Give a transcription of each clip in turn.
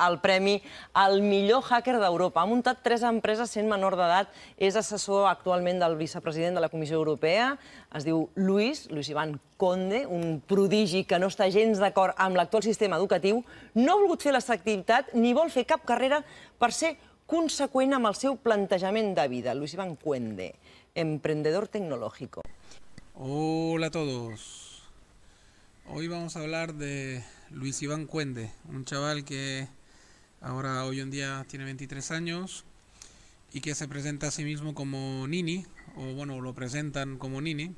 el premi al millor hacker d'Europa. Ha muntat 3 empreses sent menor d'edat, és assessor actualment del vicepresident de la Comissió Europea, es diu Luis Iván Conde, un prodigi que no està gens d'acord amb l'actual sistema educatiu, no ha volgut fer l'activitat ni vol fer cap carrera per ser consecuent amb el seu plantejament de vida. Luis Iván Conde, emprendedor tecnológico. Hola a todos. Hoy vamos a hablar de Luis Iván Conde, un chaval que hoy en día tiene 23 años y que se presenta a sí mismo como Nini, o bueno, lo presentan como Nini,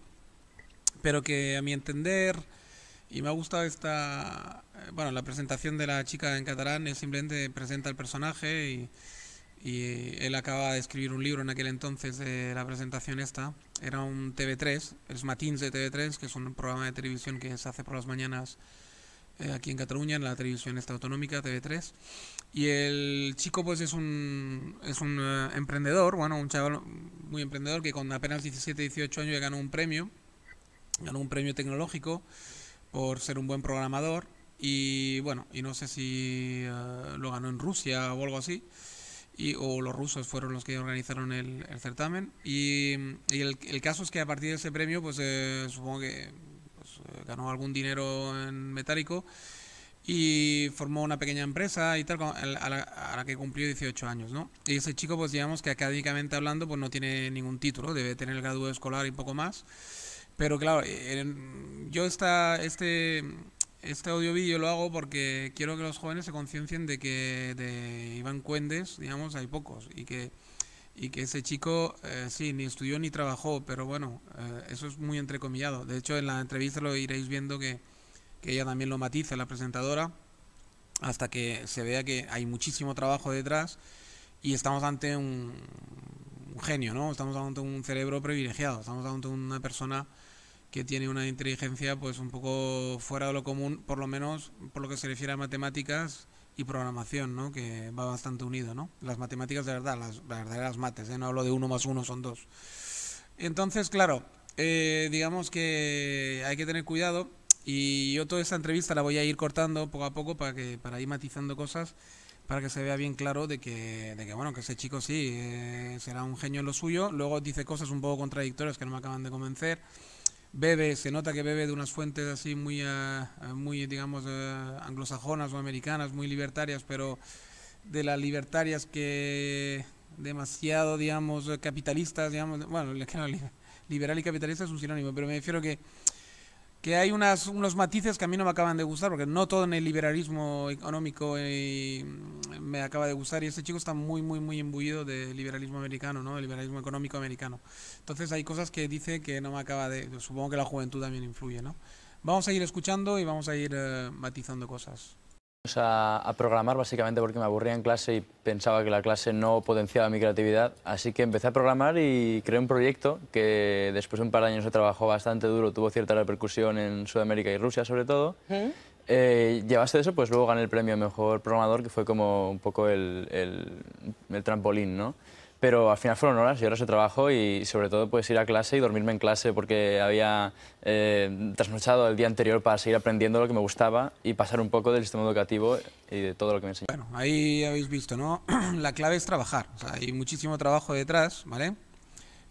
pero que a mi entender, y me ha gustado la presentación de la chica en catalán, él simplemente presenta el personaje y él acaba de escribir un libro en aquel entonces de la presentación esta. Era un TV3, Els Matins de TV3, que es un programa de televisión que se hace por las mañanas aquí en Cataluña, en la televisión esta autonómica, TV3. Y el chico pues es un emprendedor, bueno, un chaval muy emprendedor que con apenas 17, 18 años ya ganó un premio tecnológico por ser un buen programador. Y bueno, y no sé si lo ganó en Rusia o algo así. O los rusos fueron los que organizaron el certamen y el caso es que a partir de ese premio pues supongo que ganó algún dinero en metálico y formó una pequeña empresa y tal a la que cumplió 18 años, ¿no? Y ese chico pues digamos que académicamente hablando pues no tiene ningún título, debe tener el graduado escolar y poco más, pero claro, yo este audio-vídeo lo hago porque quiero que los jóvenes se conciencien de que de Iván Cuendes, digamos, hay pocos y que ese chico sí, ni estudió ni trabajó, pero bueno, eso es muy entrecomillado. De hecho, en la entrevista lo iréis viendo que ella también lo matiza, la presentadora, hasta que se vea que hay muchísimo trabajo detrás y estamos ante un genio, ¿no? Estamos ante un cerebro privilegiado, estamos ante una persona que tiene una inteligencia pues un poco fuera de lo común, por lo menos por lo que se refiere a matemáticas y programación, ¿no? Que va bastante unido, ¿no? Las matemáticas de verdad, las verdaderas mates, no hablo de 1 más 1 son 2. Entonces, claro, digamos que hay que tener cuidado y yo toda esta entrevista la voy a ir cortando poco a poco para ir matizando cosas, para que se vea bien claro de que bueno, que ese chico sí será un genio en lo suyo. Luego dice cosas un poco contradictorias que no me acaban de convencer. Se nota que bebe de unas fuentes así muy digamos, anglosajonas o americanas, muy libertarias, pero de las libertarias que demasiado, digamos, capitalistas, digamos, bueno, liberal y capitalista es un sinónimo, pero me refiero que hay unos matices que a mí no me acaban de gustar, porque no todo en el liberalismo económico me acaba de gustar, y este chico está muy imbuido de liberalismo americano, ¿no? El liberalismo económico americano. Entonces hay cosas que dice que no me acaba de... Supongo que la juventud también influye, ¿no? Vamos a ir escuchando y vamos a ir matizando cosas. A programar básicamente porque me aburría en clase y pensaba que la clase no potenciaba mi creatividad, así que empecé a programar y creé un proyecto que después de un par de años de trabajo bastante duro tuvo cierta repercusión en Sudamérica y Rusia sobre todo. Llevaste de eso, pues luego gané el premio Mejor Programador, que fue como un poco el trampolín, ¿no? Pero al final fueron horas y horas de trabajo y sobre todo pues ir a clase y dormirme en clase porque había trasnochado el día anterior para seguir aprendiendo lo que me gustaba y pasar un poco del sistema educativo y de todo lo que me enseñó. Bueno, ahí habéis visto, ¿no? La clave es trabajar, o sea, hay muchísimo trabajo detrás, ¿vale?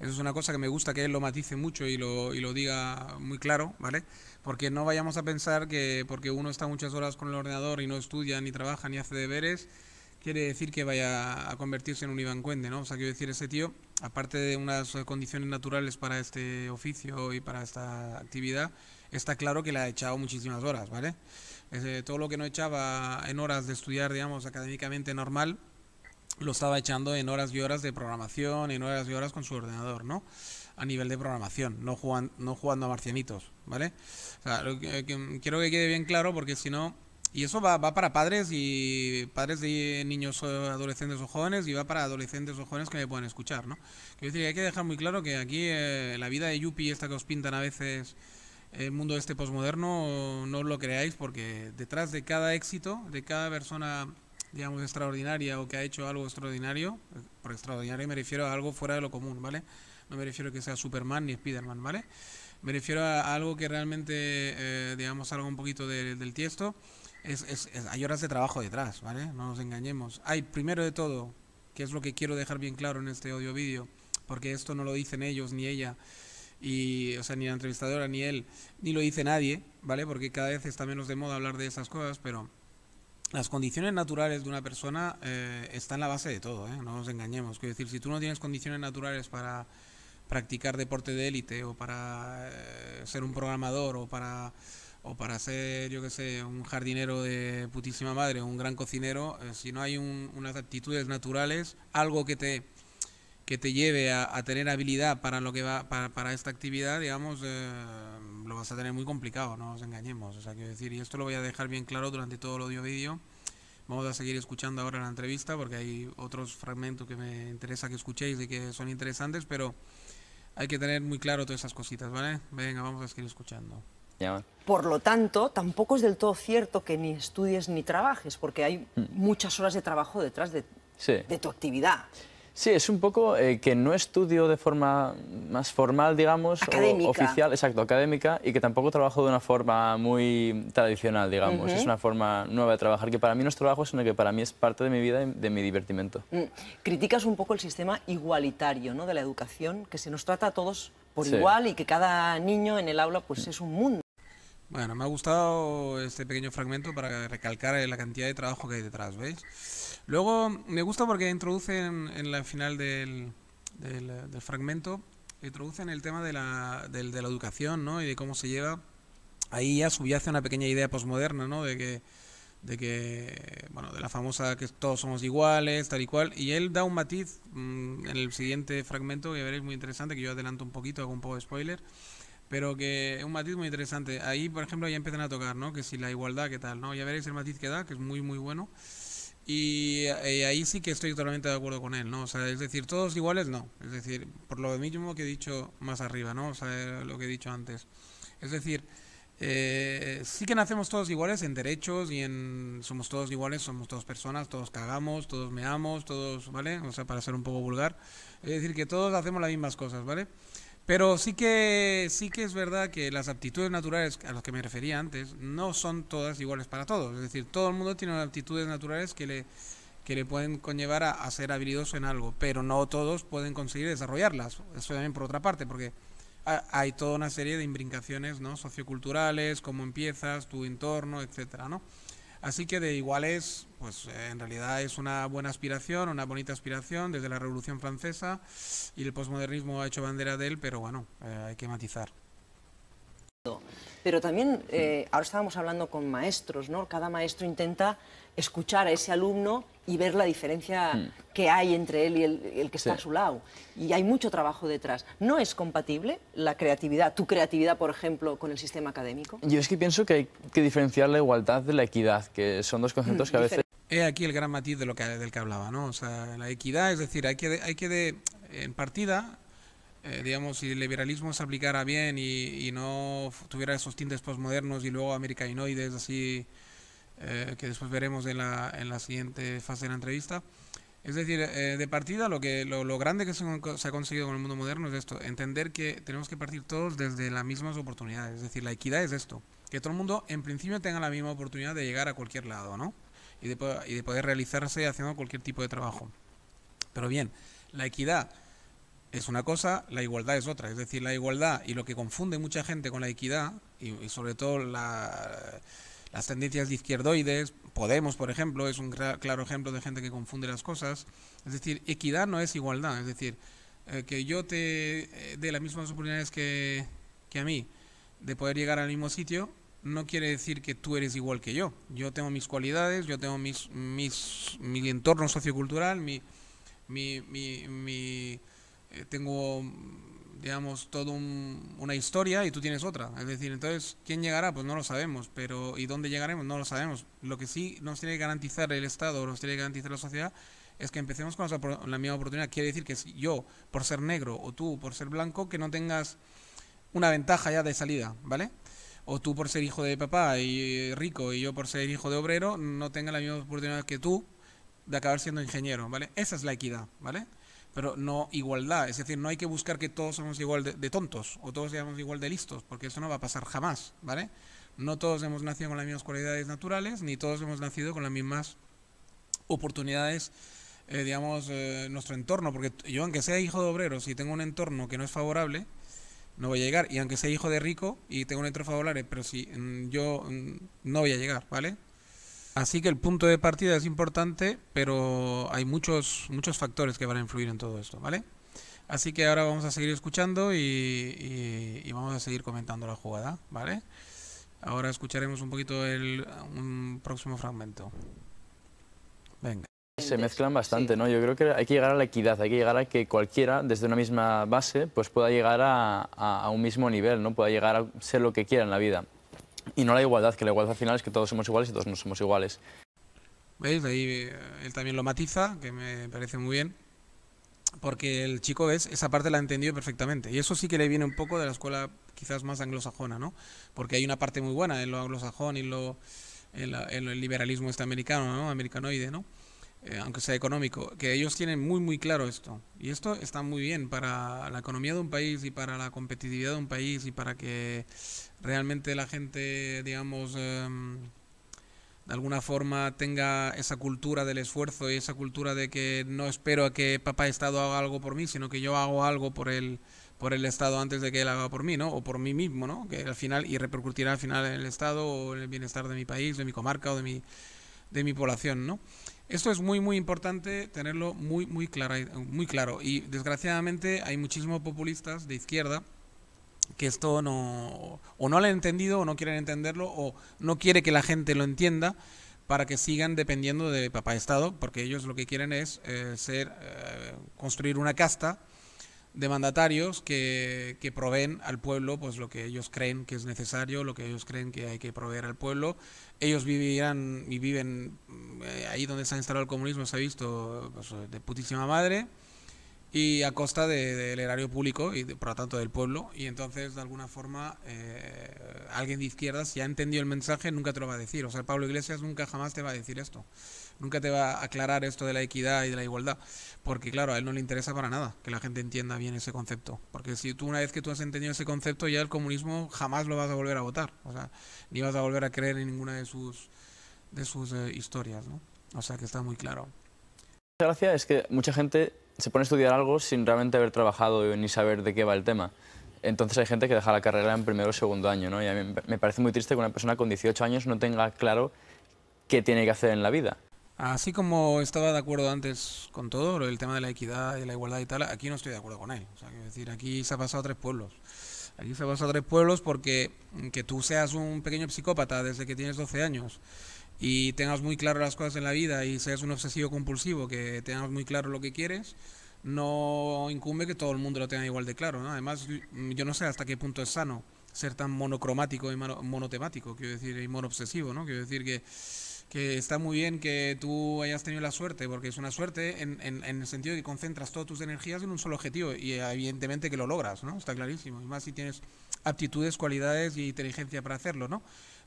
Eso es una cosa que me gusta que él lo matice mucho y lo diga muy claro, ¿vale? Porque no vayamos a pensar que porque uno está muchas horas con el ordenador y no estudia, ni trabaja, ni hace deberes, quiere decir que vaya a convertirse en un Iván Cuende, ¿no? O sea, quiero decir, ese tío, aparte de unas condiciones naturales para este oficio y para esta actividad, está claro que le ha echado muchísimas horas, ¿vale? Todo lo que no echaba en horas de estudiar, digamos, académicamente normal, lo estaba echando en horas y horas de programación, en horas y horas con su ordenador, ¿no? A nivel de programación, no jugando a marcianitos, ¿vale? O sea, quiero que quede bien claro porque si no... Y eso va para padres de niños, adolescentes o jóvenes, y va para adolescentes o jóvenes que me puedan escuchar, ¿no? Quiero decir que hay que dejar muy claro que aquí la vida de yuppie esta que os pintan a veces, el mundo este posmoderno, no os lo creáis, porque detrás de cada éxito, de cada persona, digamos, extraordinaria o que ha hecho algo extraordinario, por extraordinario me refiero a algo fuera de lo común, ¿vale? No me refiero a que sea Superman ni Spiderman, ¿vale? Me refiero a algo que realmente, digamos, salga un poquito del tiesto. hay horas de trabajo detrás, ¿vale? No nos engañemos. Hay, primero de todo, que es lo que quiero dejar bien claro en este audio-vídeo, porque esto no lo dicen ellos ni ella, y, o sea, ni la entrevistadora ni él, ni lo dice nadie, ¿vale? Porque cada vez está menos de moda hablar de esas cosas, pero las condiciones naturales de una persona están en la base de todo, ¿eh? No nos engañemos. Quiero decir, si tú no tienes condiciones naturales para practicar deporte de élite, o para ser un programador, o para ser, yo qué sé, un jardinero de putísima madre, o un gran cocinero, si no hay unas actitudes naturales, algo que te lleve a tener habilidad para lo que va para esta actividad, digamos, lo vas a tener muy complicado, no nos engañemos. O sea, quiero decir, y esto lo voy a dejar bien claro durante todo el audio-vídeo. Vamos a seguir escuchando ahora la entrevista, porque hay otros fragmentos que me interesa que escuchéis y que son interesantes, pero hay que tener muy claro todas esas cositas, ¿vale? Venga, vamos a seguir escuchando. Por lo tanto, tampoco es del todo cierto que ni estudies ni trabajes, porque hay muchas horas de trabajo detrás de tu actividad. Sí, es un poco que no estudio de forma más formal, digamos, académica. O oficial, exacto, académica, y que tampoco trabajo de una forma muy tradicional, digamos. Es una forma nueva de trabajar, que para mí no es trabajo, sino que para mí es parte de mi vida y de mi divertimento. Criticas un poco el sistema igualitario, ¿no?, de la educación, que se nos trata a todos por igual y que cada niño en el aula pues es un mundo. Bueno, me ha gustado este pequeño fragmento para recalcar la cantidad de trabajo que hay detrás, ¿veis? Luego me gusta porque introducen en la final del fragmento, introducen el tema de la educación, ¿no?, y de cómo se lleva. Ahí ya subyace una pequeña idea posmoderna, ¿no?, de que bueno, de la famosa que todos somos iguales, tal y cual, y él da un matiz en el siguiente fragmento que veréis muy interesante, que yo adelanto un poquito, hago un poco de spoiler, pero que es un matiz muy interesante. Ahí, por ejemplo, ya empiezan a tocar, ¿no?, que si la igualdad, qué tal, ¿no? Ya veréis el matiz que da, que es muy, muy bueno. Y ahí sí que estoy totalmente de acuerdo con él, ¿no? O sea, es decir, todos iguales, no. Es decir, por lo mismo que he dicho más arriba, ¿no? O sea, lo que he dicho antes. Es decir, sí que nacemos todos iguales en derechos y somos todos iguales, somos todos personas, todos cagamos, todos meamos, todos, ¿vale? O sea, para ser un poco vulgar. Es decir, que todos hacemos las mismas cosas, ¿vale? Pero sí que es verdad que las aptitudes naturales a las que me refería antes no son todas iguales para todos. Es decir, todo el mundo tiene aptitudes naturales que le pueden conllevar a ser habilidoso en algo, pero no todos pueden conseguir desarrollarlas. Eso también por otra parte, porque hay toda una serie de imbricaciones, ¿no?, socioculturales, cómo empiezas, tu entorno, etcétera, ¿no? Así que de iguales, pues en realidad es una buena aspiración, una bonita aspiración desde la Revolución Francesa, y el posmodernismo ha hecho bandera de él, pero bueno, hay que matizar. Pero también, ahora estábamos hablando con maestros, ¿no? Cada maestro intenta escuchar a ese alumno y ver la diferencia que hay entre él y el que está a su lado. Y hay mucho trabajo detrás. ¿No es compatible la creatividad, tu creatividad, por ejemplo, con el sistema académico? Yo es que pienso que hay que diferenciar la igualdad de la equidad, que son dos conceptos que a veces... He aquí el gran matiz del que hablaba, ¿no? O sea, la equidad, es decir, hay que en partida... digamos, si el liberalismo se aplicara bien y no tuviera esos tintes postmodernos y luego americanoides así, que después veremos en la siguiente fase de la entrevista. Es decir, de partida lo grande que se ha conseguido con el mundo moderno es esto, entender que tenemos que partir todos desde las mismas oportunidades. Es decir, la equidad es esto, que todo el mundo en principio tenga la misma oportunidad de llegar a cualquier lado, ¿no? Y de poder realizarse haciendo cualquier tipo de trabajo. Pero bien, la equidad es una cosa, la igualdad es otra. Es decir, la igualdad y lo que confunde mucha gente con la equidad, y sobre todo las tendencias de izquierdoides, Podemos, por ejemplo, es un claro ejemplo de gente que confunde las cosas. Es decir, equidad no es igualdad. Es decir, que yo te dé las mismas oportunidades que a mí de poder llegar al mismo sitio, no quiere decir que tú eres igual que yo. Yo tengo mis cualidades, yo tengo mi entorno sociocultural, tengo, digamos, toda una historia y tú tienes otra. Es decir, entonces, ¿quién llegará? Pues no lo sabemos, pero ¿y dónde llegaremos? No lo sabemos. Lo que sí nos tiene que garantizar el Estado, nos tiene que garantizar la sociedad, es que empecemos con la misma oportunidad. Quiere decir que si yo, por ser negro, o tú, por ser blanco, que no tengas una ventaja ya de salida, ¿vale? O tú, por ser hijo de papá y rico, y yo, por ser hijo de obrero, no tenga la misma oportunidad que tú de acabar siendo ingeniero, ¿vale? Esa es la equidad, ¿vale? Pero no igualdad, es decir, no hay que buscar que todos somos igual de tontos o todos seamos igual de listos, porque eso no va a pasar jamás, ¿vale? No todos hemos nacido con las mismas cualidades naturales, ni todos hemos nacido con las mismas oportunidades, digamos, nuestro entorno, porque yo, aunque sea hijo de obrero, si tengo un entorno que no es favorable, no voy a llegar, y aunque sea hijo de rico y tengo un entorno favorable, pero si yo no voy a llegar, ¿vale? Así que el punto de partida es importante, pero hay muchos factores que van a influir en todo esto, ¿vale? Así que ahora vamos a seguir escuchando y vamos a seguir comentando la jugada, ¿vale? Ahora escucharemos un poquito un próximo fragmento. Venga. Se mezclan bastante, ¿no? Yo creo que hay que llegar a la equidad, hay que llegar a que cualquiera, desde una misma base, pues pueda llegar a un mismo nivel, ¿no? Pueda llegar a ser lo que quiera en la vida. Y no la igualdad, que la igualdad al final es que todos somos iguales y todos no somos iguales. ¿Veis? Ahí él también lo matiza, que me parece muy bien, porque el chico, ¿ves? Esa parte la ha entendido perfectamente. Y eso sí que le viene un poco de la escuela quizás más anglosajona, ¿no? Porque hay una parte muy buena en lo anglosajón y en el liberalismo americano, ¿no? Americanoide, ¿no? Aunque sea económico, que ellos tienen muy claro esto. Y esto está muy bien para la economía de un país y para la competitividad de un país y para que realmente la gente, digamos, de alguna forma tenga esa cultura del esfuerzo y esa cultura de que no espero a que papá Estado haga algo por mí, sino que yo hago algo por el Estado antes de que él haga por mí, ¿no? O por mí mismo, ¿no? Que al final, y repercutirá al final en el Estado o en el bienestar de mi país, de mi comarca o de mi población, ¿no? Esto es muy importante tenerlo muy claro. Y desgraciadamente hay muchísimos populistas de izquierda que esto o no lo han entendido o no quieren entenderlo o no quiere que la gente lo entienda para que sigan dependiendo de papá Estado, porque ellos lo que quieren es construir una casta de mandatarios que proveen al pueblo pues lo que ellos creen que es necesario, lo que ellos creen que hay que proveer al pueblo. Ellos vivirán y viven ahí donde se ha instalado el comunismo, se ha visto pues, de putísima madre, y a costa del erario público y por lo tanto del pueblo. Y entonces de alguna forma alguien de izquierda, si ha entendido el mensaje, nunca te lo va a decir. O sea, Pablo Iglesias nunca jamás te va a decir esto, nunca te va a aclarar esto de la equidad y de la igualdad, porque claro, a él no le interesa para nada que la gente entienda bien ese concepto, porque si tú, una vez que tú has entendido ese concepto, ya el comunismo jamás lo vas a volver a votar, o sea, ni vas a volver a creer en ninguna de sus historias, ¿no? O sea, que está muy claro. La gracia es que mucha gente se pone a estudiar algo sin realmente haber trabajado ni saber de qué va el tema. Entonces hay gente que deja la carrera en primero o segundo año, ¿no? Y a mí me parece muy triste que una persona con 18 años no tenga claro qué tiene que hacer en la vida. Así como estaba de acuerdo antes con todo, el tema de la equidad y la igualdad y tal, aquí no estoy de acuerdo con él. O sea, quiero decir, aquí se ha pasado a 3 pueblos. Aquí se ha pasado a 3 pueblos porque que tú seas un pequeño psicópata desde que tienes 12 años y tengas muy claro las cosas en la vida y seas un obsesivo compulsivo, que tengas muy claro lo que quieres, no incumbe que todo el mundo lo tenga igual de claro, ¿no? Además, yo no sé hasta qué punto es sano ser tan monocromático y monotemático, quiero decir, y monobsesivo, ¿no? Quiero decir que está muy bien que tú hayas tenido la suerte, porque es una suerte en el sentido de que concentras todas tus energías en un solo objetivo y evidentemente que lo logras, ¿no? Está clarísimo, y más si tienes aptitudes, cualidades y inteligencia para hacerlo, ¿no?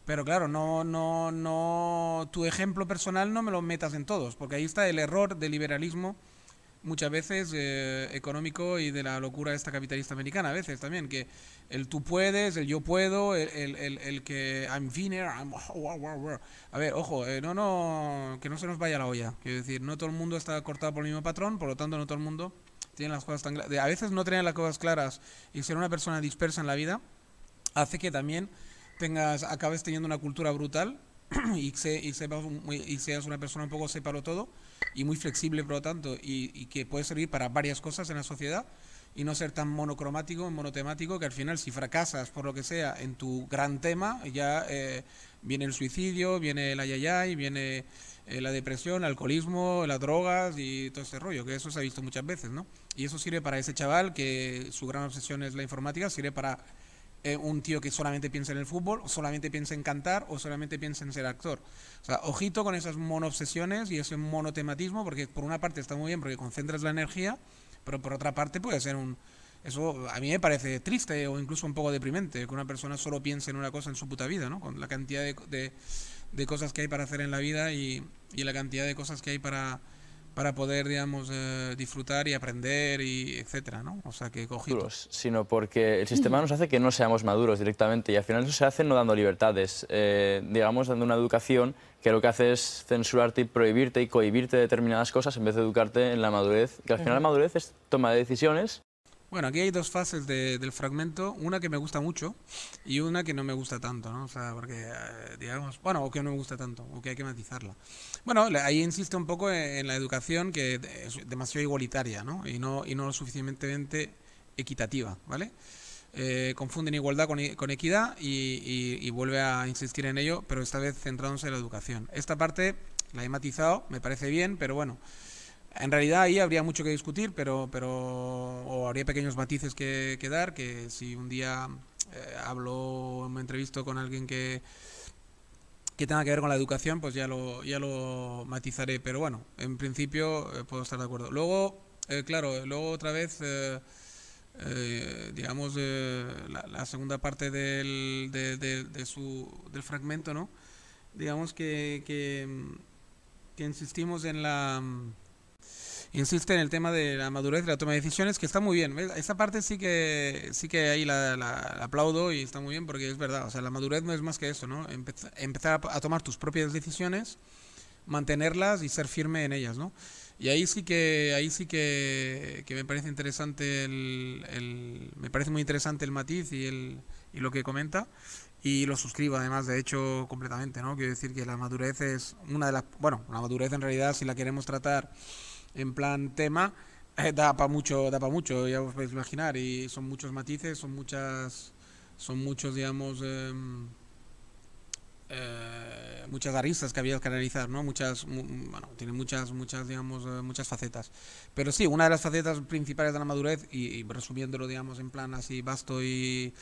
Pero claro, no, tu ejemplo personal no me lo metas en todos, porque ahí está el error del liberalismo muchas veces económico y de la locura esta capitalista americana a veces también, que el tú puedes, el yo puedo, el que I'm winner, a ver, ojo, que no se nos vaya la olla, quiero decir, no todo el mundo está cortado por el mismo patrón, por lo tanto no todo el mundo tiene las cosas tan claras. A veces no tener las cosas claras y ser una persona dispersa en la vida hace que también acabes teniendo una cultura brutal y seas una persona un poco sépalo todo y muy flexible por lo tanto y que puede servir para varias cosas en la sociedad y no ser tan monocromático, monotemático, que al final si fracasas por lo que sea en tu gran tema ya viene el suicidio, viene el ayayay, viene la depresión, el alcoholismo, las drogas y todo ese rollo, que eso se ha visto muchas veces, ¿no? Y eso sirve para ese chaval que su gran obsesión es la informática, sirve para un tío que solamente piensa en el fútbol, o solamente piensa en cantar, o solamente piensa en ser actor. O sea, ojito con esas monoobsesiones y ese monotematismo, porque por una parte está muy bien porque concentras la energía, pero por otra parte puede ser eso a mí me parece triste o incluso un poco deprimente, que una persona solo piense en una cosa en su puta vida, ¿no? Con la cantidad de cosas que hay para hacer en la vida y la cantidad de cosas que hay para para poder, digamos, disfrutar y aprender, y etcétera, ¿no? O sea que ojito. Sino porque el sistema nos hace que no seamos maduros directamente y al final eso se hace no dando libertades, digamos, dando una educación que lo que hace es censurarte y prohibirte y cohibirte de determinadas cosas en vez de educarte en la madurez, que al final la madurez es toma de decisiones. Bueno, aquí hay dos fases del fragmento, una que me gusta mucho y una que no me gusta tanto, ¿no? O sea, porque, digamos, bueno, o que no me gusta tanto, o que hay que matizarla. Bueno, ahí insiste un poco en la educación que es demasiado igualitaria, ¿no? Y no lo suficientemente equitativa, ¿vale? Confunden igualdad con equidad y vuelve a insistir en ello, pero esta vez centrándose en la educación. Esta parte la he matizado, me parece bien, pero bueno. En realidad ahí habría mucho que discutir, o habría pequeños matices que dar, que si un día me entrevisto con alguien que tenga que ver con la educación, pues ya lo matizaré. Pero bueno, en principio puedo estar de acuerdo. Luego, claro, luego otra vez, digamos, la segunda parte del fragmento, ¿no? Digamos que insistimos insiste en el tema de la madurez de la toma de decisiones, que está muy bien. ¿Ves? Esta parte sí que ahí la aplaudo y está muy bien porque es verdad. O sea, la madurez no es más que eso, ¿no? Empezar a tomar tus propias decisiones, mantenerlas y ser firme en ellas, ¿no? Y ahí sí que me parece interesante me parece muy interesante el matiz y lo que comenta. Y lo suscribo además, de hecho, completamente, ¿no? Quiero decir que la madurez es una de las... Bueno, la madurez en realidad, si la queremos tratar en plan tema, da para mucho, ya os podéis imaginar, y son muchos matices, son muchos, digamos, muchas aristas que había que analizar, ¿no? Bueno, tiene muchas, digamos, muchas facetas. Pero sí, una de las facetas principales de la madurez, y resumiéndolo, digamos, en plan así vasto y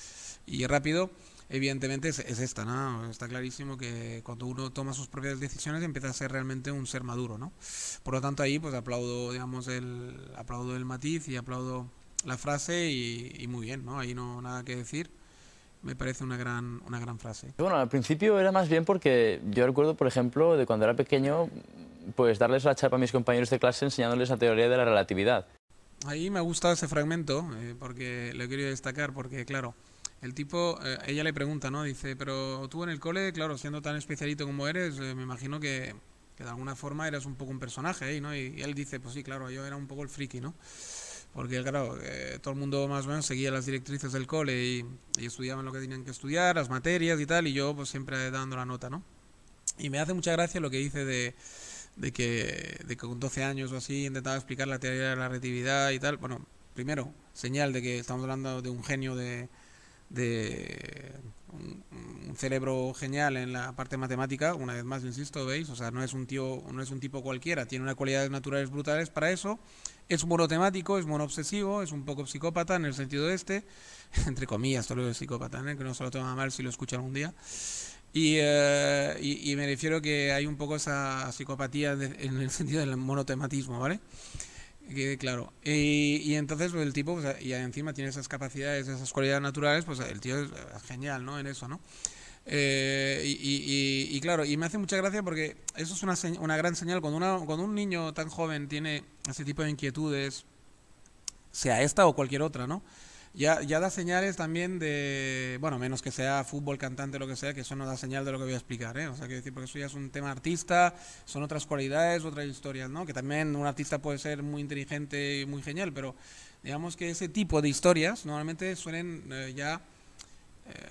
rápido, evidentemente es esta, ¿no? Está clarísimo que cuando uno toma sus propias decisiones empieza a ser realmente un ser maduro, ¿no? Por lo tanto ahí pues aplaudo, digamos, aplaudo el matiz y aplaudo la frase y muy bien, ¿no? Ahí no nada que decir. Me parece una gran frase. Bueno, al principio era más bien porque yo recuerdo, por ejemplo, de cuando era pequeño, pues darles la chapa a mis compañeros de clase enseñándoles la teoría de la relatividad. Ahí me ha gustado ese fragmento, porque lo quería destacar, porque claro, el tipo, ella le pregunta, ¿no? Dice, pero tú en el cole, claro, siendo tan especialito como eres, me imagino que de alguna forma eras un poco un personaje ahí, ¿no? Y él dice, pues sí, claro, yo era un poco el friki, ¿no? Porque, claro, todo el mundo más o menos seguía las directrices del cole y estudiaban lo que tenían que estudiar, las materias y tal, y yo pues siempre dando la nota, ¿no? Y me hace mucha gracia lo que dice de que con 12 años o así intentaba explicar la teoría de la relatividad y tal. Bueno, primero, señal de que estamos hablando de un genio de un cerebro genial en la parte matemática, una vez más insisto, ¿veis? O sea, no es un tipo cualquiera, tiene unas cualidades naturales brutales para eso, es monotemático, es monoobsesivo, es un poco psicópata en el sentido entre comillas, todo lo de psicópata, ¿eh? Que no se lo toma mal si lo escucha algún día. Y me refiero que hay un poco esa psicopatía en el sentido del monotematismo, ¿vale? Que claro, y entonces pues, el tipo, pues, y encima tiene esas capacidades, esas cualidades naturales, pues el tío es genial, ¿no? En eso, ¿no? Y claro, y me hace mucha gracia porque eso es una gran señal cuando un niño tan joven tiene ese tipo de inquietudes, sea esta o cualquier otra, ¿no? Ya da señales también de, bueno, menos que sea fútbol, cantante, lo que sea, que eso no da señal de lo que voy a explicar, ¿eh? O sea, quiero decir, porque eso ya es un tema artista, son otras cualidades, otras historias, ¿no? Que también un artista puede ser muy inteligente y muy genial, pero digamos que ese tipo de historias normalmente suelen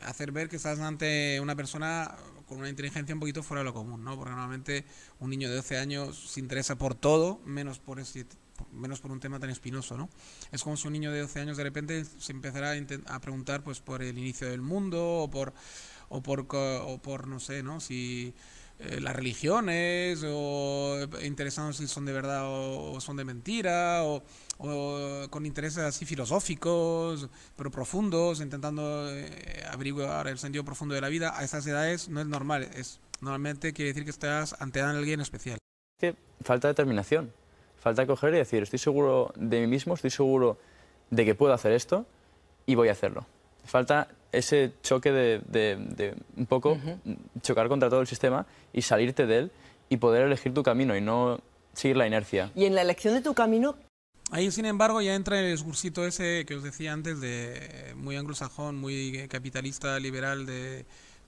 hacer ver que estás ante una persona con una inteligencia un poquito fuera de lo común, ¿no? Porque normalmente un niño de 12 años se interesa por todo, menos por un tema tan espinoso, ¿no? Es como si un niño de 12 años de repente se empezara a preguntar pues por el inicio del mundo o por no sé, ¿no? Si las religiones o interesados si son de verdad o son de mentira o con intereses así filosóficos pero profundos, intentando averiguar el sentido profundo de la vida. A esas edades no es normal, normalmente quiere decir que estás ante alguien especial. Falta determinación. Falta coger y decir, estoy seguro de mí mismo, estoy seguro de que puedo hacer esto y voy a hacerlo. Falta ese choque de un poco chocar contra todo el sistema y salirte de él y poder elegir tu camino y no seguir la inercia. Y en la elección de tu camino, Ahí, sin embargo, ya entra el discursito ese que os decía antes, de muy anglosajón, muy capitalista, liberal,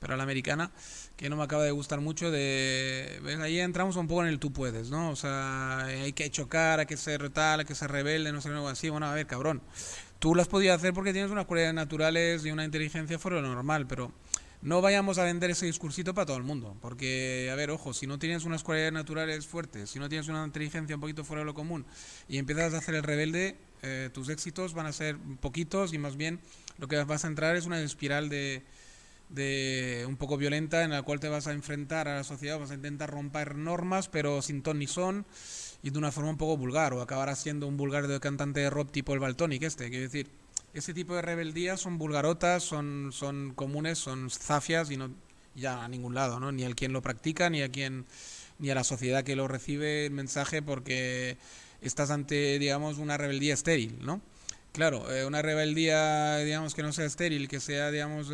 pero a la americana, que no me acaba de gustar mucho. ¿Ves? Ahí entramos un poco en el tú puedes, ¿no? O sea, hay que chocar, hay que ser tal, hay que ser rebelde, no sé, algo así. Bueno, a ver, cabrón, tú lo has podido hacer porque tienes unas cualidades naturales y una inteligencia fuera de lo normal, pero no vayamos a vender ese discursito para todo el mundo, porque, a ver, ojo, si no tienes unas cualidades naturales fuertes, si no tienes una inteligencia un poquito fuera de lo común y empiezas a hacer el rebelde, tus éxitos van a ser poquitos y más bien lo que vas a entrar es una espiral de un poco violenta en la cual te vas a enfrentar a la sociedad, vas a intentar romper normas, pero sin ton ni son y de una forma un poco vulgar, o acabarás siendo un vulgar de cantante de rock tipo el Valtonic quiero decir. Ese tipo de rebeldías son vulgarotas, son comunes, son zafias y no ya a ningún lado, ¿no? Ni al quien lo practica, ni a la sociedad que lo recibe el mensaje, porque estás ante, digamos, una rebeldía estéril, ¿no? Claro, una rebeldía, digamos, que no sea estéril, que sea, digamos,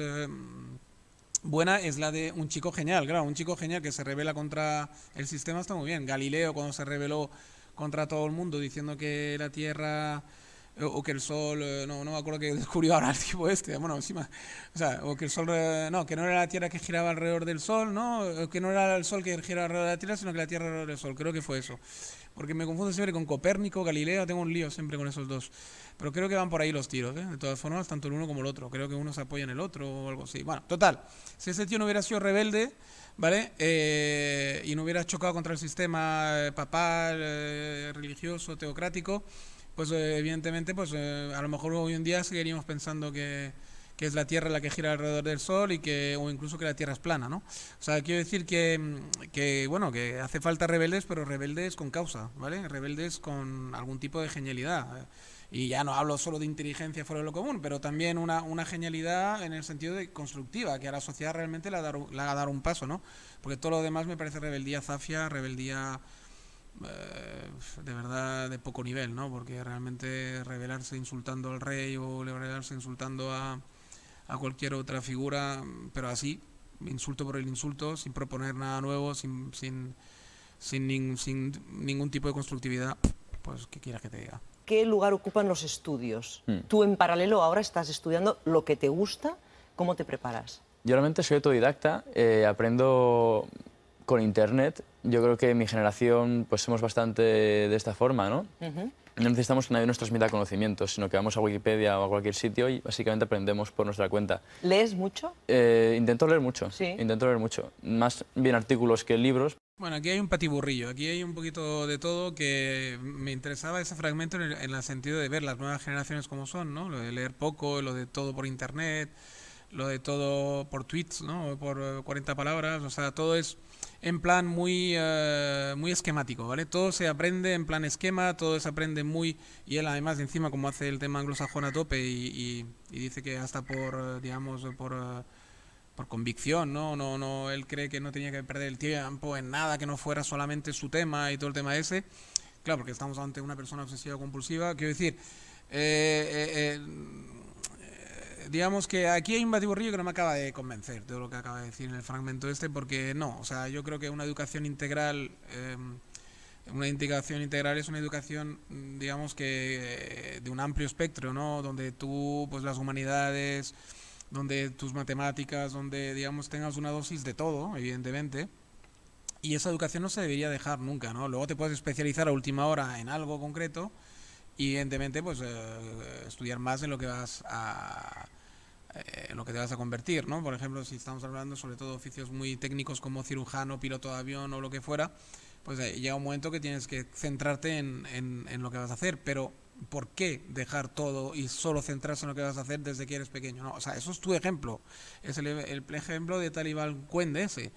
buena, es la de un chico genial. Claro, un chico genial que se rebela contra el sistema está muy bien. Galileo, cuando se rebeló contra todo el mundo diciendo que la Tierra o que el Sol, no me acuerdo que descubrió ahora el tipo bueno, encima, o sea, o que el Sol, no, que no era la Tierra que giraba alrededor del Sol, no, o que no era el Sol que giraba alrededor de la Tierra, sino que la Tierra alrededor del Sol, creo que fue eso, porque me confundo siempre con Copérnico, Galileo, tengo un lío siempre con esos dos, pero creo que van por ahí los tiros, de todas formas, tanto el uno como el otro, creo que uno se apoya en el otro o algo así. Bueno, total, si ese tío no hubiera sido rebelde, ¿vale? Y no hubiera chocado contra el sistema papal, religioso, teocrático, pues evidentemente, pues a lo mejor hoy en día seguiríamos pensando que es la Tierra la que gira alrededor del Sol o incluso que la Tierra es plana, ¿no? O sea, quiero decir bueno, que hace falta rebeldes, pero rebeldes con causa, ¿vale? Rebeldes con algún tipo de genialidad. Y ya no hablo solo de inteligencia fuera de lo común, pero también una genialidad en el sentido de constructiva, que a la sociedad realmente le haga dar un paso, ¿no? Porque todo lo demás me parece rebeldía zafia, rebeldía de verdad de poco nivel, ¿no? Porque realmente rebelarse insultando al rey o rebelarse insultando a cualquier otra figura, pero así, insulto por el insulto, sin proponer nada nuevo, sin ningún tipo de constructividad, pues ¿qué quieras que te diga? ¿qué lugar ocupan los estudios? Tú en paralelo ahora estás estudiando lo que te gusta, ¿cómo te preparas? Yo realmente soy autodidacta, aprendo con internet. Yo creo que mi generación pues somos bastante de esta forma, ¿no? No necesitamos que nadie nos transmita conocimientos, sino que vamos a Wikipedia o a cualquier sitio y básicamente aprendemos por nuestra cuenta. ¿Lees mucho? Intento leer mucho, ¿Sí? Intento leer mucho. Más bien artículos que libros. Bueno, aquí hay un patiburrillo, aquí hay un poquito de todo, que me interesaba ese fragmento en el sentido de ver las nuevas generaciones como son, ¿no? Lo de leer poco, lo de todo por internet, lo de todo por tweets, ¿no? Por 40 palabras, o sea, todo es en plan muy esquemático, ¿vale? Todo se aprende en plan esquema, todo se aprende muy... Y él además encima como hace el tema anglosajón a tope y dice que hasta por, digamos, por convicción, ¿no? Él cree que no tenía que perder el tiempo en nada que no fuera solamente su tema y todo el tema ese. Claro, porque estamos ante una persona obsesiva compulsiva. Quiero decir, digamos que aquí hay un batiburrillo que no me acaba de convencer todo lo que acaba de decir en el fragmento este, porque no, o sea, yo creo que una educación integral es una educación, digamos que de un amplio espectro, ¿no? Donde tú, pues las humanidades, donde tus matemáticas, donde, digamos, tengas una dosis de todo, evidentemente. Y esa educación no se debería dejar nunca, ¿no? Luego te puedes especializar a última hora en algo concreto y, evidentemente, pues estudiar más en lo que en lo que te vas a convertir, ¿no? Por ejemplo, si estamos hablando sobre todo de oficios muy técnicos como cirujano, piloto de avión o lo que fuera, pues llega un momento que tienes que centrarte en lo que vas a hacer, pero ¿por qué dejar todo y solo centrarse en lo que vas a hacer desde que eres pequeño? No, o sea, eso es tu ejemplo, es el ejemplo de Talibán Cuende ese,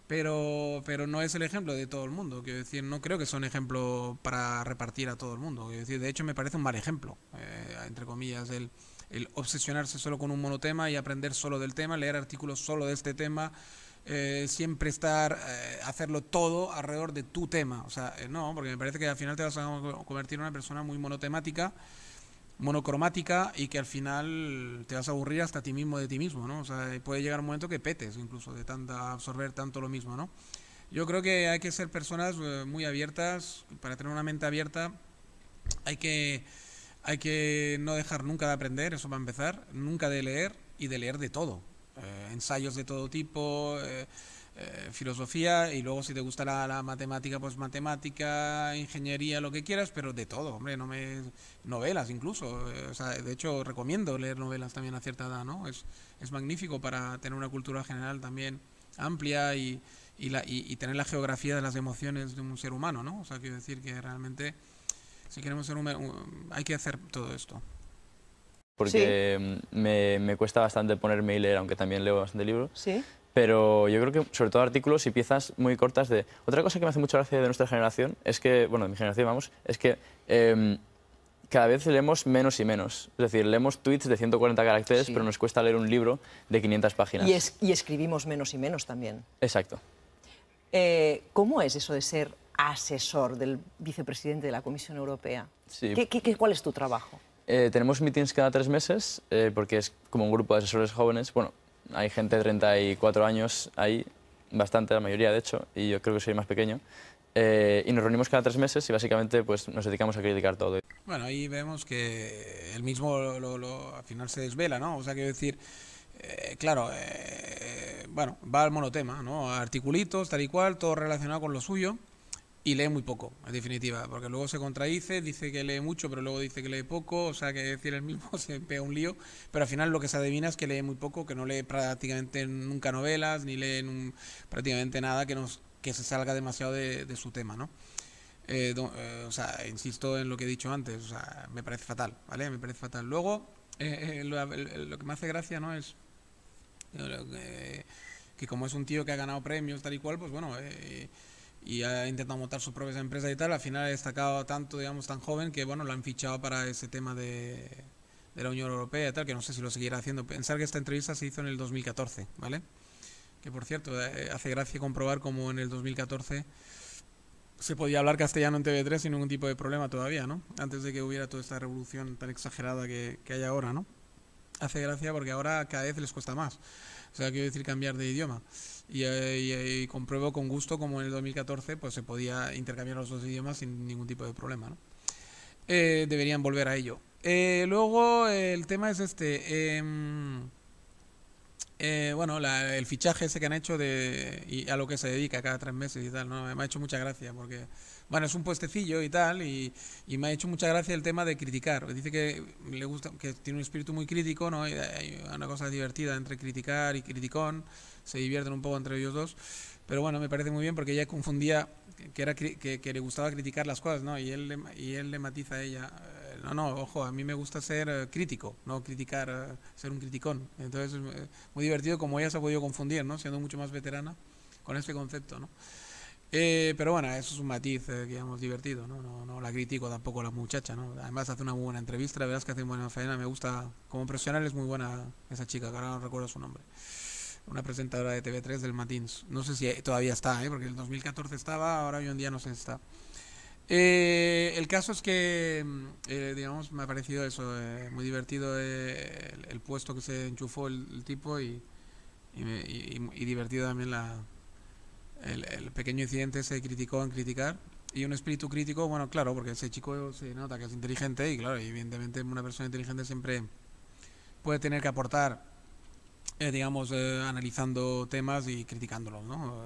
pero no es el ejemplo de todo el mundo. Quiero decir, no creo que sea un ejemplo para repartir a todo el mundo. Quiero decir, de hecho me parece un mal ejemplo, entre comillas, el obsesionarse solo con un monotema y aprender solo del tema, leer artículos solo de este tema, siempre hacerlo todo alrededor de tu tema. O sea, no, porque me parece que al final te vas a convertir en una persona muy monotemática, monocromática, y que al final te vas a aburrir hasta a ti mismo de ti mismo, ¿no? O sea, puede llegar un momento que petes incluso de absorber tanto lo mismo, ¿no? Yo creo que hay que ser personas muy abiertas. Para tener una mente abierta hay que no dejar nunca de aprender, eso para empezar, nunca de leer y de leer de todo. Ensayos de todo tipo, filosofía, y luego si te gusta la matemática, pues matemática, ingeniería, lo que quieras, pero de todo, hombre, novelas incluso. O sea, de hecho recomiendo leer novelas también a cierta edad, ¿no? Es magnífico para tener una cultura general también amplia y tener la geografía de las emociones de un ser humano, ¿no? O sea, quiero decir que realmente si queremos ser hay que hacer todo esto. Porque sí, me cuesta bastante ponerme y leer, aunque también leo bastante libros. Sí. Pero yo creo que sobre todo artículos y piezas muy cortas de... Otra cosa que me hace mucha gracia de nuestra generación es que, bueno, de mi generación vamos, es que cada vez leemos menos y menos. Es decir, leemos tweets de 140 caracteres, sí, pero nos cuesta leer un libro de 500 páginas. Y escribimos menos y menos también. Exacto. ¿Cómo es eso de ser asesor del vicepresidente de la Comisión Europea? Sí. ¿Cuál es tu trabajo? Tenemos meetings cada 3 meses, porque es como un grupo de asesores jóvenes. Bueno, hay gente de 34 años ahí, bastante, la mayoría de hecho, y yo creo que soy más pequeño. Y nos reunimos cada 3 meses y básicamente pues, nos dedicamos a criticar todo. Bueno, ahí vemos que el mismo al final se desvela, ¿no? O sea, quiero decir, claro, bueno, va al monotema, ¿no? Articulitos, tal y cual, todo relacionado con lo suyo. Y lee muy poco, en definitiva, porque luego se contradice, dice que lee mucho, pero luego dice que lee poco, o sea, que decir el mismo se pega un lío, pero al final lo que se adivina es que lee muy poco, que no lee prácticamente nunca novelas, ni lee prácticamente nada que se salga demasiado de su tema, ¿no? O sea, insisto en lo que he dicho antes, o sea, me parece fatal, ¿vale? Me parece fatal. Luego, lo que me hace gracia, ¿no? Es que como es un tío que ha ganado premios, tal y cual, pues bueno... y ha intentado montar sus propias empresas y tal, al final ha destacado tanto, digamos, tan joven que, bueno, lo han fichado para ese tema de la Unión Europea y tal, que no sé si lo seguirá haciendo. Pensar que esta entrevista se hizo en el 2014, ¿vale? Que, por cierto, hace gracia comprobar cómo en el 2014 se podía hablar castellano en TV3 sin ningún tipo de problema todavía, ¿no? Antes de que hubiera toda esta revolución tan exagerada que hay ahora, ¿no? Hace gracia porque ahora cada vez les cuesta más. O sea, quiero decir, cambiar de idioma. Y compruebo con gusto como en el 2014 pues se podía intercambiar los dos idiomas sin ningún tipo de problema, ¿no? Deberían volver a ello. Luego el tema es este. Bueno, el fichaje ese que han hecho y a lo que se dedica cada 3 meses y tal, ¿no? Me ha hecho mucha gracia porque, bueno, es un puestecillo y tal, y me ha hecho mucha gracia el tema de criticar. Dice que le gusta, que tiene un espíritu muy crítico, ¿no? Y hay una cosa divertida entre criticar y criticón, se divierten un poco entre ellos dos, pero bueno, me parece muy bien porque ella confundía que le gustaba criticar las cosas, ¿no? Y él le matiza a ella. No, ojo, a mí me gusta ser crítico, no criticar, ser un criticón. Entonces es muy divertido como ella se ha podido confundir, ¿no? Siendo mucho más veterana con este concepto, ¿no? Pero bueno, eso es un matiz, digamos, divertido, ¿no? No la critico tampoco a la muchacha, ¿no? Además hace una muy buena entrevista, la verdad es que hace buena faena, me gusta, como profesional es muy buena esa chica, que ahora no recuerdo su nombre. Una presentadora de TV3 del Matins. No sé si todavía está, porque en el 2014 estaba, ahora hoy en día no sé si está. El caso es que, digamos, me ha parecido eso, muy divertido el puesto que se enchufó el tipo y divertido también el pequeño incidente se criticó en criticar y un espíritu crítico, bueno, claro, porque ese chico se nota que es inteligente y claro, evidentemente una persona inteligente siempre puede tener que aportar, digamos, analizando temas y criticándolos, ¿no?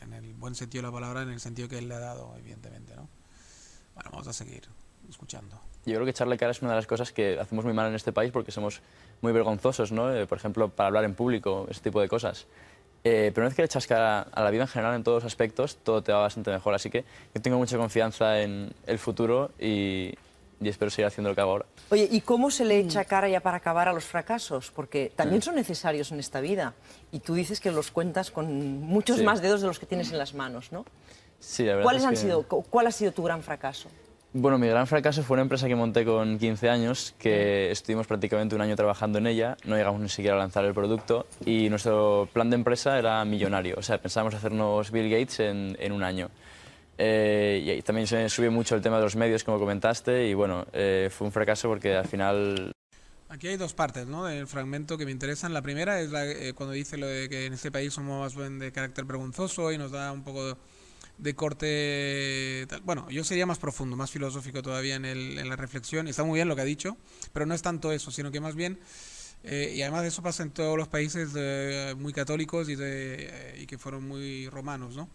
En el buen sentido de la palabra, en el sentido que él le ha dado, evidentemente, ¿no? Bueno, vamos a seguir escuchando. Yo creo que echarle cara es una de las cosas que hacemos muy mal en este país porque somos muy vergonzosos, ¿no? Por ejemplo, para hablar en público, ese tipo de cosas. Pero una vez que le echas cara a la vida en general, en todos los aspectos, todo te va bastante mejor. Así que yo tengo mucha confianza en el futuro y espero seguir haciendo lo que hago ahora. Oye, ¿y cómo se le echa cara ya para acabar a los fracasos? Porque también son necesarios en esta vida. Y tú dices que los cuentas con muchos más dedos de los que tienes en las manos, ¿no? Sí, la verdad ¿Cuál ha sido tu gran fracaso? Bueno, mi gran fracaso fue una empresa que monté con 15 años, que estuvimos prácticamente un año trabajando en ella, no llegamos ni siquiera a lanzar el producto y nuestro plan de empresa era millonario, o sea, pensábamos hacernos Bill Gates en un año. Y también se subió mucho el tema de los medios, como comentaste, y bueno, fue un fracaso porque al final... Aquí hay dos partes, ¿no?, del fragmento que me interesan. La primera es cuando dice lo de que en este país somos más bien de carácter vergonzoso y nos da un poco de corte tal. Bueno, yo sería más profundo, más filosófico todavía en la reflexión. Está muy bien lo que ha dicho, pero no es tanto eso, sino que más bien, y además eso pasa en todos los países muy católicos y que fueron muy romanos, ¿no?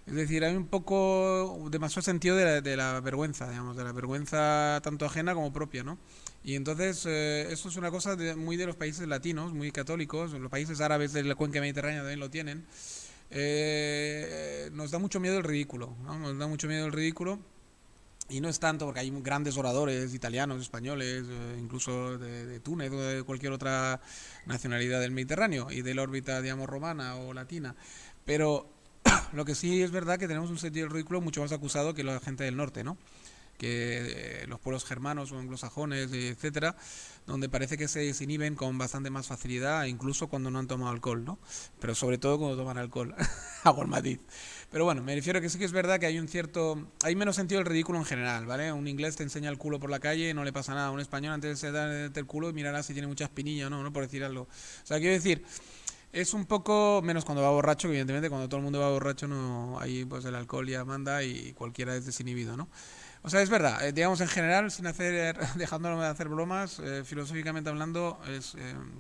Es decir, hay un poco, demasiado sentido de la vergüenza, digamos, de la vergüenza tanto ajena como propia, ¿no? Y entonces, eso es una cosa muy de los países latinos, muy católicos, los países árabes de la cuenca mediterránea también lo tienen. Nos da mucho miedo el ridículo, ¿no? Nos da mucho miedo el ridículo. Y no es tanto porque hay grandes oradores italianos, españoles, incluso de Túnez o de cualquier otra nacionalidad del Mediterráneo y de la órbita, digamos, romana o latina. Pero lo que sí es verdad que tenemos un sentido del ridículo mucho más acusado que la gente del norte, ¿no? Que los pueblos germanos o anglosajones, etcétera, donde parece que se desinhiben con bastante más facilidad, incluso cuando no han tomado alcohol, ¿no? Pero sobre todo cuando toman alcohol, hago el matiz. Pero bueno, me refiero a que sí que es verdad que hay menos sentido del ridículo en general, ¿vale? Un inglés te enseña el culo por la calle y no le pasa nada. Un español antes de darte el culo mirará si tiene mucha espinilla o no, ¿no? Por decir algo. O sea, quiero decir, es un poco menos cuando va borracho, que evidentemente cuando todo el mundo va borracho, no, ahí pues el alcohol ya manda y cualquiera es desinhibido, ¿no? O sea, es verdad, digamos en general, dejándome de hacer bromas, filosóficamente hablando,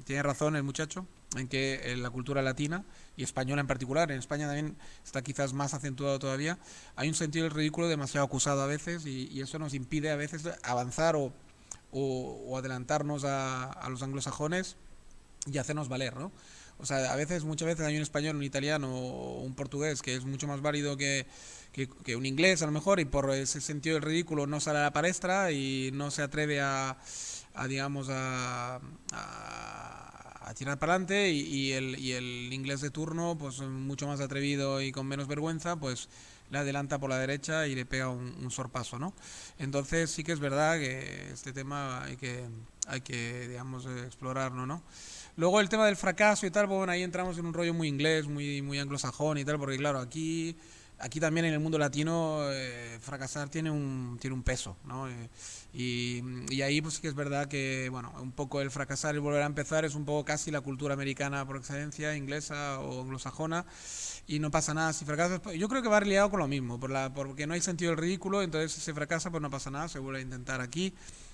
tiene razón el muchacho en que la cultura latina y española en particular, en España también está quizás más acentuado todavía, hay un sentido del ridículo demasiado acusado a veces y eso nos impide a veces avanzar o adelantarnos a los anglosajones y hacernos valer, ¿no? O sea, muchas veces hay un español, un italiano o un portugués que es mucho más válido que un inglés a lo mejor, y por ese sentido del ridículo no sale a la palestra y no se atreve digamos, a tirar para adelante, y el inglés de turno, pues mucho más atrevido y con menos vergüenza, pues le adelanta por la derecha y le pega un sorpaso, ¿no? Entonces sí que es verdad que este tema hay que digamos, explorarlo, ¿no? Luego el tema del fracaso y tal, pues bueno, ahí entramos en un rollo muy inglés, muy anglosajón y tal, porque claro, aquí también en el mundo latino fracasar tiene un peso, ¿no? Y ahí pues sí que es verdad que, bueno, un poco el fracasar y volver a empezar es un poco casi la cultura americana por excelencia, inglesa o anglosajona, y no pasa nada si fracasas. Yo creo que va liado con lo mismo, porque no hay sentido del ridículo, entonces si se fracasa pues no pasa nada, se vuelve a intentar. Aquí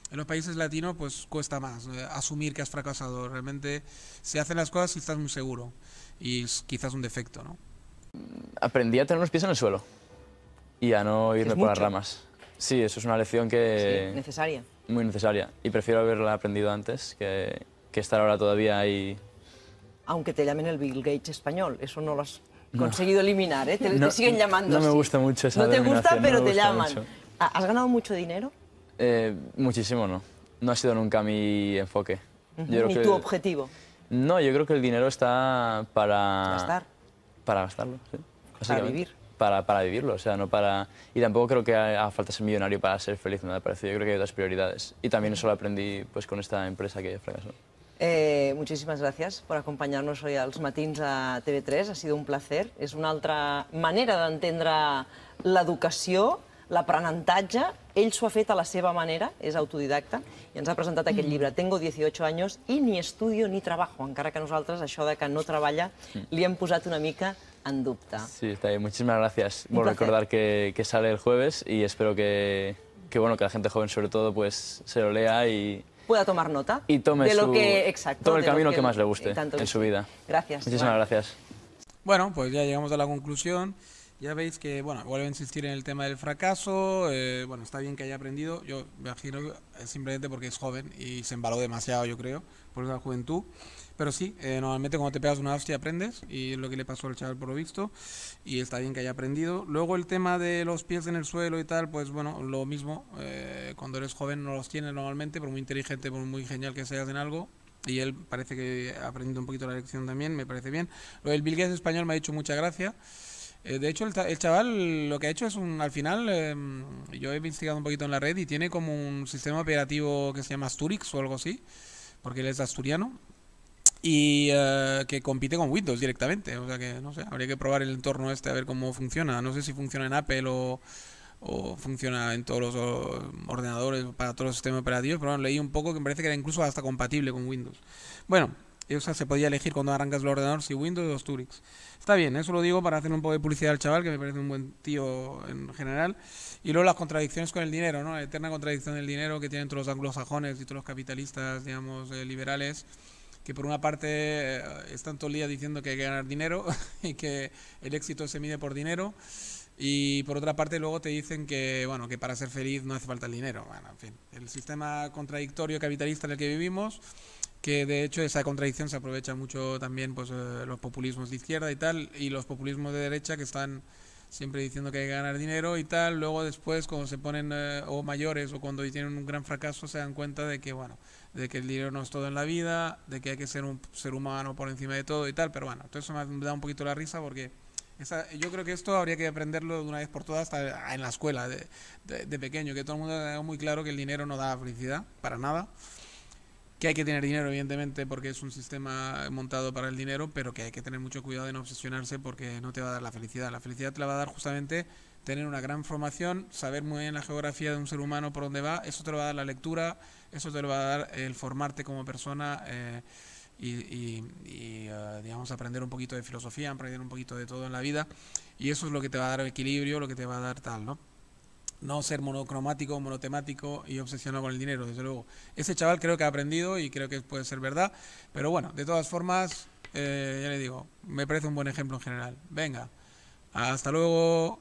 en los países latinos pues cuesta más asumir que has fracasado. Realmente se hacen las cosas si estás muy seguro, y es quizás un defecto, ¿no? Aprendí a tener los pies en el suelo y a no irme por las ramas. Sí, eso es una lección que... Sí, necesaria. Muy necesaria, y prefiero haberla aprendido antes que estar ahora todavía ahí. Aunque te llamen el Bill Gates español, eso no lo has conseguido eliminar, ¿eh? Te siguen llamando no así. me gusta mucho esa No te gusta, denominación, pero no me te gusta llaman. mucho. ¿Has ganado mucho dinero? Muchísimo no. No ha sido nunca mi enfoque. Ni tu objetivo. No, yo creo que el dinero está para... Gastar. Para gastarlo, sí. Para vivir. Para vivirlo, o sea, no para... Y tampoco creo que haga falta ser millonario para ser feliz, me parece. Yo creo que hay otras prioridades. Y también eso lo aprendí pues con esta empresa que fracasó. Muchísimas gracias por acompanyar-nos hoy als matins a TV3. Ha sido un placer. És una altra manera d'entendre l'educació, l'aprenentatge. Ell s'ho ha fet a la seva manera, és autodidacta, i ens ha presentat aquest llibre, Tengo 18 años y ni estudio ni trabajo, encara que nosaltres això de que no treballa li hem posat una mica en dubte. Sí, está bien. Muchísimas gracias por recordar que sale el jueves, y espero que la gente joven sobre todo pues se lo lea y pueda tomar nota y tome de lo que, tome el camino que más le guste en su vida. Gracias. Muchísimas gracias. Bueno, pues ya llegamos a la conclusión. Ya veis que, bueno, vuelvo a insistir en el tema del fracaso. Bueno, está bien que haya aprendido. Yo me imagino simplemente porque es joven y se embaló demasiado, yo creo, por esa juventud. Pero sí, normalmente cuando te pegas una hostia aprendes, y es lo que le pasó al chaval por lo visto, y está bien que haya aprendido. Luego el tema de los pies en el suelo y tal, pues bueno, lo mismo. Cuando eres joven no los tienes normalmente, por muy inteligente, por muy genial que seas en algo. Y él parece que ha aprendido un poquito la lección también, me parece bien. Lo del Bill Gates español me ha hecho mucha gracia. De hecho, el chaval lo que ha hecho es al final, yo he investigado un poquito en la red y tiene como un sistema operativo que se llama Asturix o algo así, porque él es asturiano, y que compite con Windows directamente. O sea que, no sé, habría que probar el entorno este a ver cómo funciona. No sé si funciona en Apple o o funciona en todos los ordenadores, para todos los sistemas operativos, pero bueno, leí un poco que me parece que era incluso hasta compatible con Windows. Bueno, o sea, se podía elegir cuando arrancas el ordenador si Windows o Turix. Está bien, eso lo digo para hacer un poco de publicidad al chaval, que me parece un buen tío en general. Y luego las contradicciones con el dinero, ¿no? La eterna contradicción del dinero que tienen todos los anglosajones y todos los capitalistas, digamos, liberales, que por una parte están todo el día diciendo que hay que ganar dinero y que el éxito se mide por dinero, y por otra parte luego te dicen que, bueno, que para ser feliz no hace falta el dinero. Bueno, en fin, el sistema contradictorio capitalista en el que vivimos, que de hecho esa contradicción se aprovecha mucho también, pues los populismos de izquierda y tal, y los populismos de derecha, que están siempre diciendo que hay que ganar dinero y tal. Luego después, cuando se ponen o mayores o cuando tienen un gran fracaso, se dan cuenta de que, bueno, de que el dinero no es todo en la vida, de que hay que ser un ser humano por encima de todo y tal. Pero bueno, todo eso me da un poquito la risa, porque yo creo que esto habría que aprenderlo de una vez por todas, hasta en la escuela de pequeño, que todo el mundo tenga muy claro que el dinero no da felicidad para nada, que hay que tener dinero evidentemente porque es un sistema montado para el dinero, pero que hay que tener mucho cuidado de no obsesionarse, porque no te va a dar la felicidad. La felicidad te la va a dar justamente tener una gran formación, saber muy bien la geografía de un ser humano, por dónde va. Eso te lo va a dar la lectura, eso te lo va a dar el formarte como persona, digamos, aprender un poquito de filosofía, aprender un poquito de todo en la vida, y eso es lo que te va a dar equilibrio, lo que te va a dar tal, ¿no? No ser monocromático, monotemático y obsesionado con el dinero, desde luego. Ese chaval creo que ha aprendido y creo que puede ser verdad, pero bueno, de todas formas, ya le digo, me parece un buen ejemplo en general. Venga, hasta luego.